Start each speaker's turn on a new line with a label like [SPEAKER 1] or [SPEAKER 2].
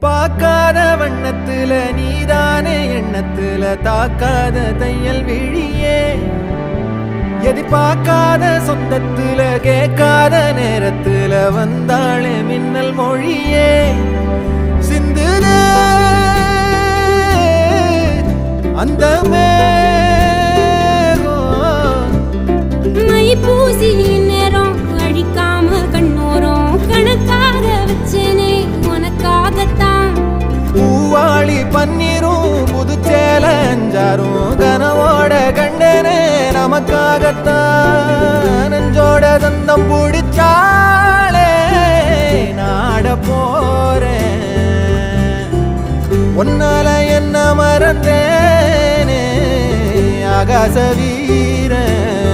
[SPEAKER 1] பார்க்காத வண்ணத்துல நீதானே எண்ணத்துல தாக்காத தையல் விழியே எதிர்பார்க்காத சொந்தத்துல கேட்காத நேரத்துல வந்தாளே மின்னல் மொழியே சிந்துதே அந்த
[SPEAKER 2] மை பூசி நேரம் அழிக்காம கண்ணோரம் கணக்காக வச்சேனே உனக்காகத்தான்
[SPEAKER 1] பூவாளி பன்னீரும் புதுச்சேல அஞ்சாரும் கனவோட கண்டனே நமக்காகத்தான் நெஞ்சோட தந்தம் பிடிச்சாலே நாட போறேன் ஒன்னால என்ன மறந்தேனே ஆகாச வீரன்